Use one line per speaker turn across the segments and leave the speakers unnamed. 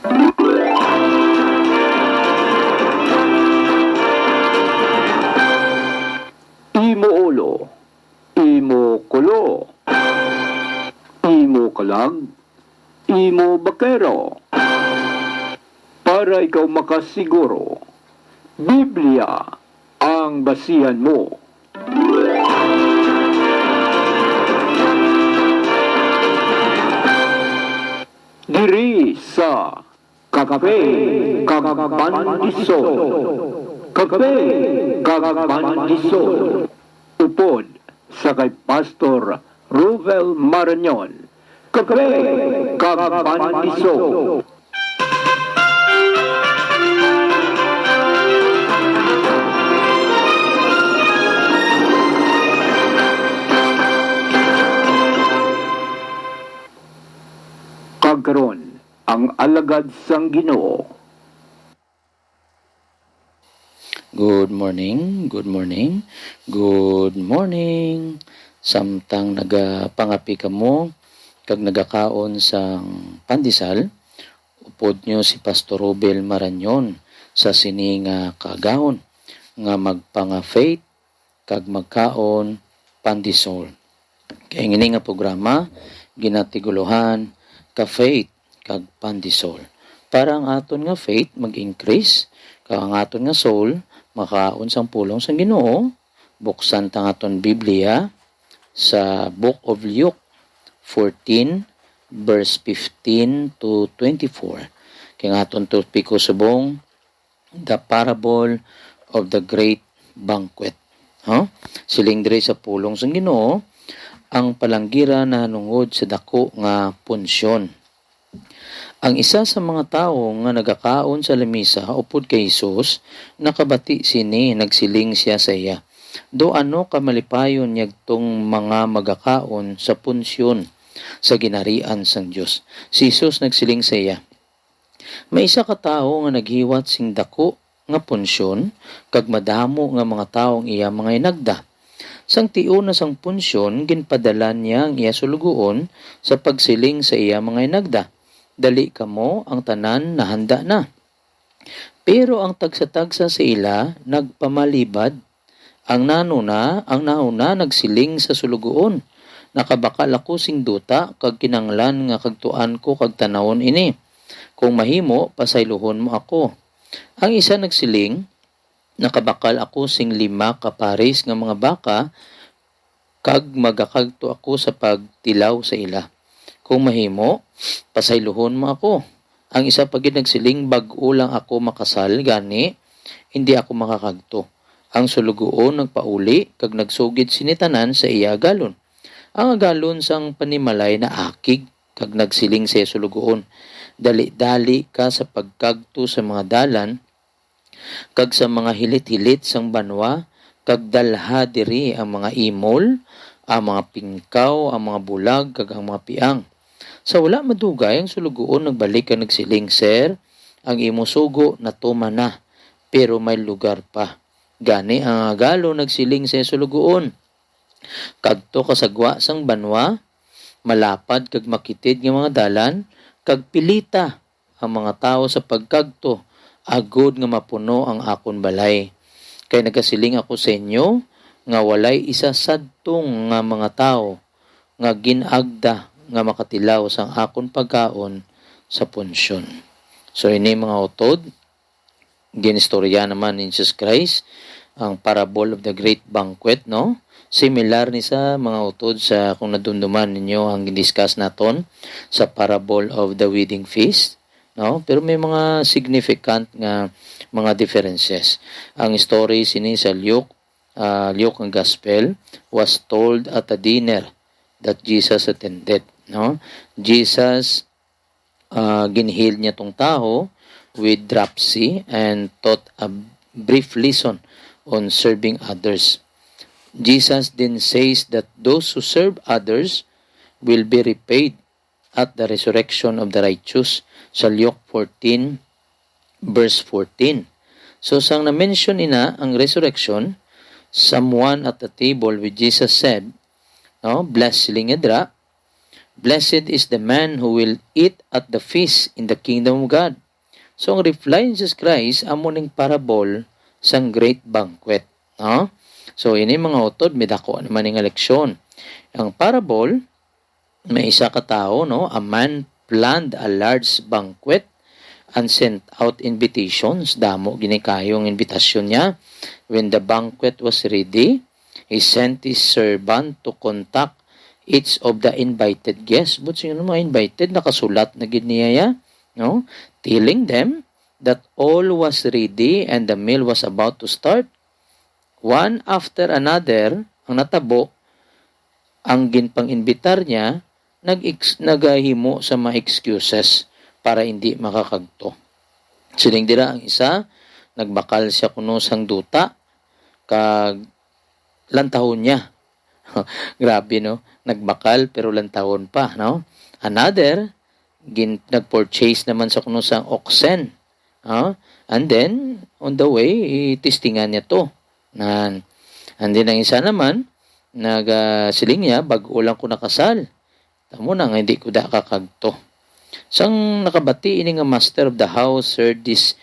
Imo ulo, imo kulo, imo kalag, imo bakero. Para ikaw makasiguro, Biblia ang basihan mo. Diri sa Kape Kagpandisol. Kape Kagpandisol. Upod sa kay Pastor Ruvel Marañon. Kape Kagpandisol. Kagkaron ang alagad sang Ginoo.
Good morning, good morning, good morning. Samtang nagapangapi ka mo, kag nagakaon sang pandesal, upod nyo si Pastor Robel Marañon sa sininga kagahon nga magpanga-faith kag magkaon pandesal. Kaya ngini nga programa, ginatiguluhan ka faith kag pandesal. Para ang aton nga faith mag-increase, kag ang aton nga soul makaon sang pulong sang Ginoo. Buksan ta aton Biblia sa Book of Luke 14 verse 15 to 24. Kay aton topiko subong the parable of the great banquet. Siling diri sa pulong sang Ginoo ang palanggira na nungod sa dako nga punsyon. Ang isa sa mga tao nga nagakaon sa lamisa upod kay Hesus, nakabati sini, nagsiling siya sa iya. Do ano ka malipayon niyagtong mga magakaon sa punsyon sa ginarian sang Dios. Si Hesus nagsiling sa iya, may isa ka tawo nga naghiwat sing dako nga punsyon, kag madamo nga mga taong iya mga inagda. Sang tiun na sang punsyon, ginpadala niya ang iya sulugoon sa pagsiling sa iya mga inagda. Dali kamo ang tanan na handa na. Pero ang tagsa-tagsa sa ila nagpamalibad. Ang nauna nagsiling sa sulugoon. Nakabakal ako sing duta kag kinanglan nga kagtuan ko kag tanawon ini. Kung mahimo, pasayluhon mo ako. Ang isa nagsiling, nakabakal ako sing 5 kaparis nga mga baka kag magakagto ako sa pagtilaw sa ila. Kung mahimo, pasayluhon mo ako. Ang isa pa gid nagsiling, bag-o lang ako makasal gani, hindi ako makakagto. Ang sulugoon nagpauli kag nagsugid sinitanan sa iya galon. Ang agalon sang panimalay na akig kag nagsiling sa sulugoon, dali-dali ka sa pagkagto sa mga dalan kag sa mga hilit-hilit sang banwa, kag dalha diri ang mga imol, ang mga pingkaw, ang mga bulag, kag ang mga piang. Sa wala madugay, ang sulugoon nagbalik kag nagsiling, Sir, ang imo sugo natuma na, pero may lugar pa. Gani ang agalo nagsiling sa sulugoon, kadto kasagwa sang banwa, malapad kag makitid nga mga dalan, kag pilita ang mga tao sa pagkagto, agod nga mapuno ang akon balay. Kay nagasiling ako sa inyo, nga walay isa sadtong nga mga tao, nga ginagda nga makatilaw sang akon pagkaon sa punsyon. So ini mga utod, ginistorya naman ni Jesus Christ, ang parable of the great banquet, no? Similar ni sa mga utod sa kung nadumduman ninyo ang discuss naton sa parable of the wedding feast, no? Pero may mga significant nga mga differences. Ang story sini sa Luke ang gospel was told at a dinner that Jesus attended, no? Jesus ginheal niya tong tao with dropsy and taught a brief lesson on serving others. Jesus then says that those who serve others will be repaid at the resurrection of the righteous sa Luke 14 verse 14. So sang na-mention ina ang resurrection, someone at the table with Jesus said, no, bless siling edra, Blessed is the man who will eat at the feast in the kingdom of God. So, ang reply ni Jesus Christ, amo ning parable sang great banquet. No? So, ini mga utod, may dako naman nga leksyon. Ang parable, may isa ka tao, no? A man planned a large banquet and sent out invitations. Damo ginikayong invitasyon niya. When the banquet was ready, he sent his servant to contact each of the invited guests. But sino mga invited, nakasulat na giniyaya, no? Telling them that all was ready and the meal was about to start. One after another, ang natabo, ang ginpang-invitar niya, naghimo sa mga excuses para hindi makakagto. Siling dira ang isa, nagbakal siya kuno sang duta, kag lantahon niya. Grabe, no? Nagbakal pero lantahon pa, no? Another, nag-purchase naman sa kuno sang oxen. And then, on the way, testingan niya to. And then, ang isa naman, siling niya, bago lang ko nakasal. Tamo na nga, hindi ko da kakagto. Sang nakabati, ini nga master of the house heard these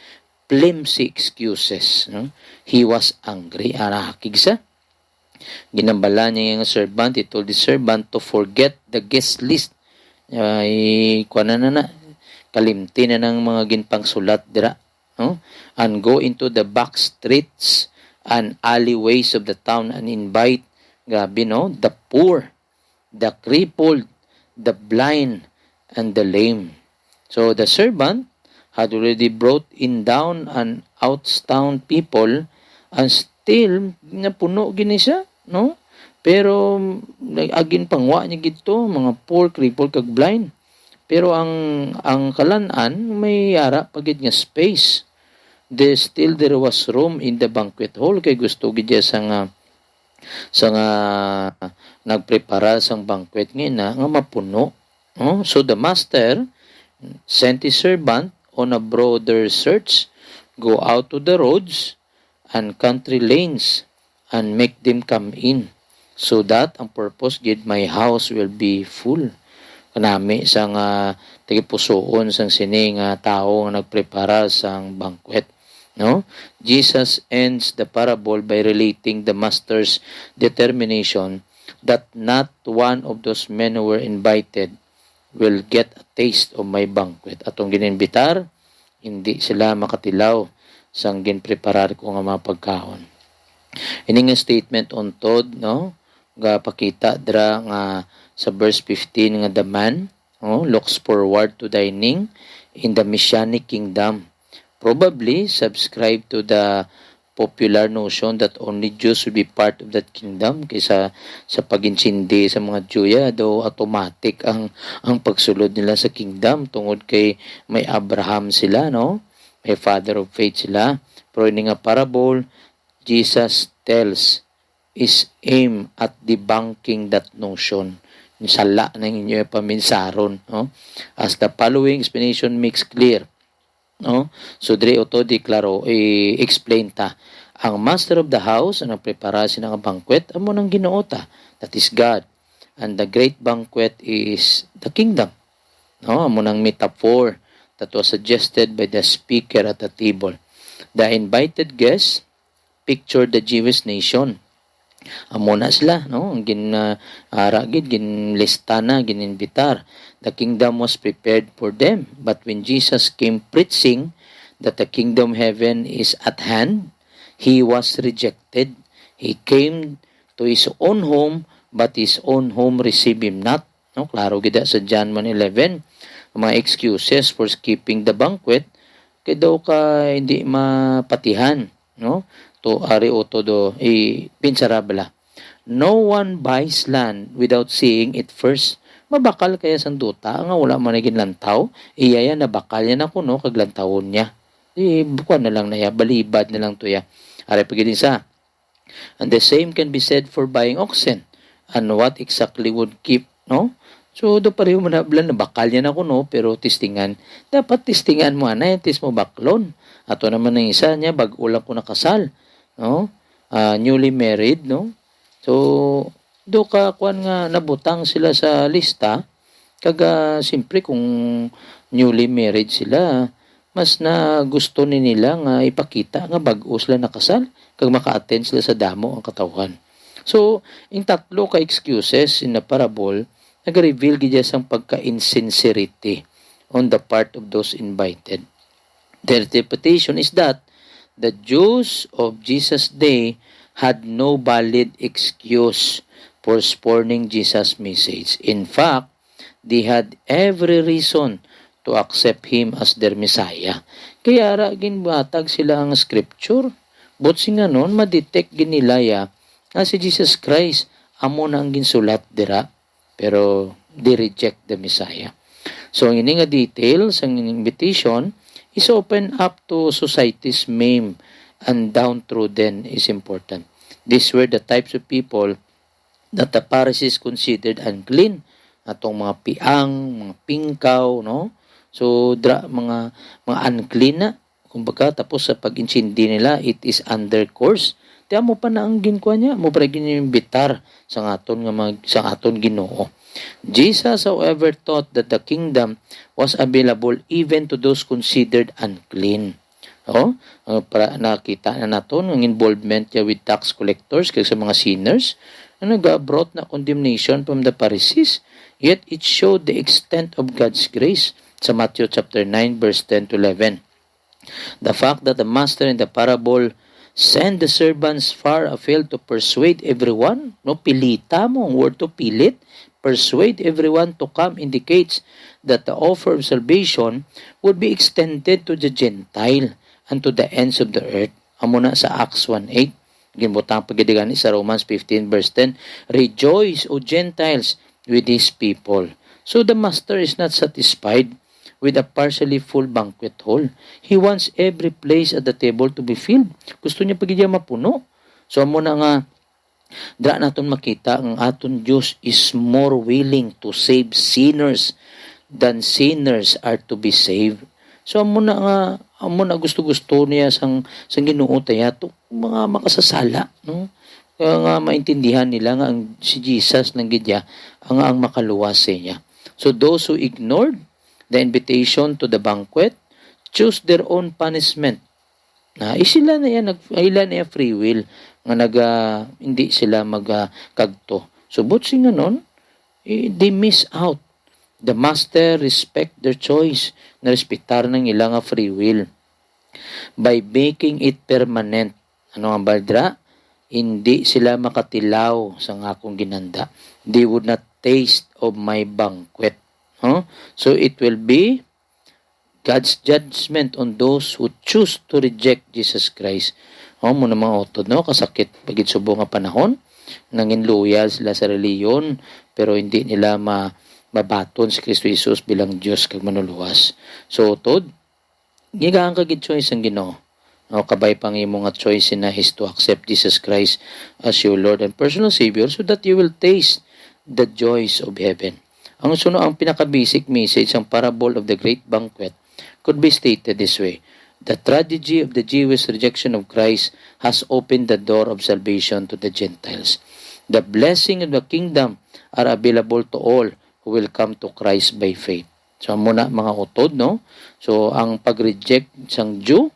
flimsy excuses. No? He was angry. Hakig sa. Ginambala niya yung servant. He told the servant to forget the guest list. Kalimti na ng mga ginpang sulat dira. No? And go into the back streets and alleyways of the town and invite, grabe, no? The poor, the crippled, the blind, and the lame. So the servant had already brought in down and out-town people and still napuno gini siya, no? Pero agin pangwa niya gito, mga poor, crippled, kag blind. Pero ang kalanan may yara pagid nga space. There was room in the banquet hall kay gusto gid sa nga nagprepara sang banquet nga mapuno. So the master sent his servant on a broader search, go out to the roads and country lanes and make them come in, so that ang purpose gid my house will be full. Kanami sang tigipusoon sang sini nga tao nga nagprepara sang banquet. No? Jesus ends the parable by relating the master's determination that not one of those men who were invited will get a taste of my banquet. Atong gininbitar, hindi sila makatilaw sang ginpreparar ko nga mga pagkaon. Ini nga statement untod, no? Gapakita dira nga sa verse 15 nga the man looks forward to dining in the messianic kingdom. Probably subscribe to the popular notion that only Jews will be part of that kingdom kaysa sa paginsindi sa mga Juya do automatic ang pagsulod nila sa kingdom tungod kay may Abraham sila, no? May father of faith sila. Pero ini nga parable Jesus tells is aim at debunking that notion. Sala ng inyo paminsaron, no? As the following explanation makes clear, no? So dire oto deklaro explain ta ang master of the house ang nagprepara ng banquet amo nang Ginoo ta, that is God, and the great banquet is the kingdom, no? Amo nang metaphor that was suggested by the speaker at the table. The invited guests pictured the Jewish nation. Amo na sila, no? Ang ginlistana, gininbitar. The kingdom was prepared for them. But when Jesus came preaching that the kingdom heaven is at hand, he was rejected. He came to his own home, but his own home received him not. No? Klaro gida sa John 1:11. Mga excuses for skipping the banquet, kay daw ka hindi mapatihan, no? To ari oto do pinsarabla. No one buys land without seeing it first. Mabakal kaya sang duta nga wala man naging lantaw, iyaya na bakal yan ako, no, kag lantawon niya. Bukan na lang na ya, balibad na lang to ya. Ari pagidin sa. And the same can be said for buying oxen. And what exactly would keep, no? So do pareho man na bakal yan ako, no, pero testingan. Dapat testingan mo anay, test mo baklon. Ato naman ng isa niya bag ulang ko nakasal, no? Newly married, no? So do ka kuan nga nabutang sila sa lista, Siyempre kung newly married sila, mas na gusto ni nila nga ipakita nga bag-o sila nakasal kag maka-attend sila sa damo ang katawhan. So, yung tatlo ka excuses in the parable, nag-reveal gid sang pagka-insincerity on the part of those invited. The interpretation is that the Jews of Jesus' day had no valid excuse for scorning Jesus' message. In fact, they had every reason to accept Him as their Messiah. Kaya ra ginbatag sila ang scripture. But nga nun, madetect ginilaya na si Jesus Christ amo na ang ginsulat dira. Pero they reject the Messiah. So, ang ini nga details, ang invitation is open up to society's meme and downtrodden is important. These were the types of people that the Pharisees considered unclean. Atong mga piang, mga pingkaw, no? So, mga unclean na. Kumbaga, tapos sa pag-insindi nila, it is undercourse. Tiya mo pa na ang ginkuha niya. Mo pa ginimbitar sa aton Ginoo. Jesus, however, taught that the kingdom was available even to those considered unclean. Para nakita na naton ang involvement niya with tax collectors kaya sa mga sinners na nag-brought na condemnation from the Pharisees. Yet it showed the extent of God's grace sa Matthew chapter 9 verse 10 to 11. The fact that the master in the parable send the servants far afield to persuade everyone, pilita mo ang word to pilit, persuade everyone to come indicates that the offer of salvation would be extended to the Gentile and to the ends of the earth. Amo na sa Acts 1:8. Ginbutang pagidigani sa Romans 15 verse 10. Rejoice, O Gentiles, with these people. So the master is not satisfied with a partially full banquet hall. He wants every place at the table to be filled. Gusto niya pagidya mapuno. So amo na nga dra naton makita ang aton Dios is more willing to save sinners than sinners are to be saved. So amo na gusto-gusto niya sang Ginoo tayato mga makasasala, no? Kaya nga maintindihan nila nga ang si Jesus nang gidya ang makaluwas niya. So those who ignored the invitation to the banquet choose their own punishment. Sila na free will nga hindi sila magkagto. So but nga nun, they miss out. The master respect their choice, na respetar ng ilang free will by making it permanent. Ano ang baldra? Hindi sila makatilaw sa akong ginanda. They would not taste of my banquet. So it will be God's judgment on those who choose to reject Jesus Christ. Muna mga otod, no? Kasakit pagit subo nga panahon. Nangin loyal sila sa reliyon, pero hindi nila mabaton si Kristo Jesus bilang Diyos kag manuluwas. So otod, gigaan kagid choice ang Ginoo. Kabay pang imo nga choice na is to accept Jesus Christ as your Lord and personal Savior so that you will taste the joys of heaven. Ang pinaka-basic message ng parable of the great banquet could be stated this way. The tragedy of the Jewish rejection of Christ has opened the door of salvation to the Gentiles. The blessing of the kingdom are available to all who will come to Christ by faith. So muna mga utod, no? So ang pag-reject sang Jew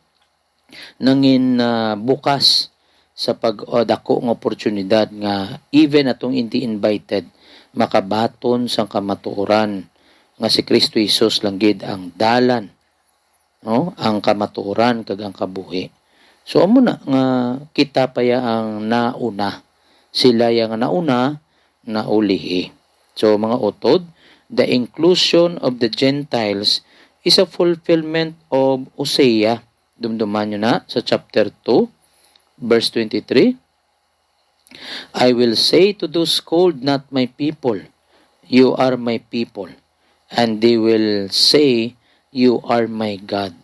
nangin bukas sa pagdako ng oportunidad nga even atong hindi invited makabaton sang kamatuoran nga si Kristo Jesus lang gid ang dalan, no? Ang kamatuoran kag ang kabuhi. So amo na nga kita paya ang nauna, sila yang nauna naulihi. So mga utod, the inclusion of the Gentiles is a fulfillment of Hosea. Dumduman nyo na sa chapter 2 verse 23. I will say to those called not my people, you are my people. And they will say, you are my God.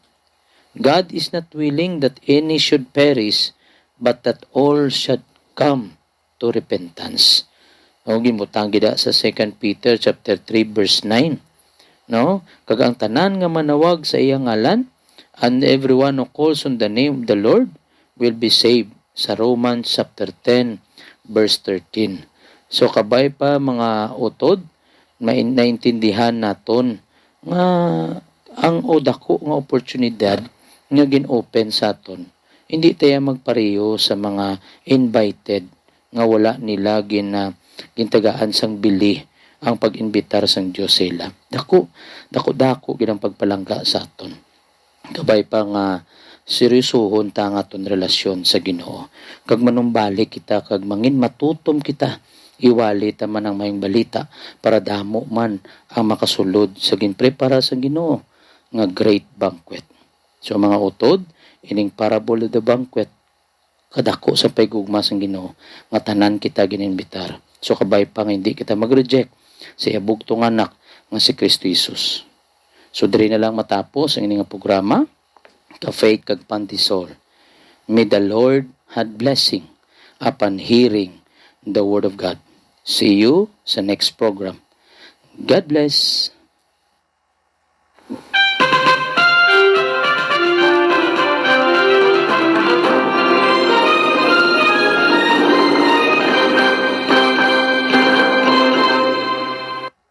God is not willing that any should perish, but that all should come to repentance. Gimutang gida sa 2 Peter chapter 3 verse 9. No? Kag ang tanan nga manawag sa iyang ngalan, and everyone who calls on the name of the Lord will be saved. Sa Romans chapter 10 verse 13. So kabay pa mga utod naintindihan naton nga ang dako nga oportunidad nga gin-open sa aton. Hindi tayo magpareho sa mga invited nga wala nila gintagaan sang bili ang pag-imbitar sang Dios sila. Dako ginang pagpalangga sa aton. Kabay pa nga seryosohon ta nga aton relasyon sa Ginoo. Kag manumbalik kita kag mangin matutom kita iwali ta man ang mayong balita para damo man ang makasulod sa ginprepara sa Ginoo nga great banquet. So mga utod, ining parable of the banquet kadako sa paigugma sang Ginoo nga tanan kita gininbitar. So kabay pa nga hindi kita mag-reject sa bugtong anak nga si Kristo Jesus. So diri na lang matapos ang ining programa ka-faith kag pandisol. May the Lord had blessing upon hearing the word of God. See you sa next program. God bless.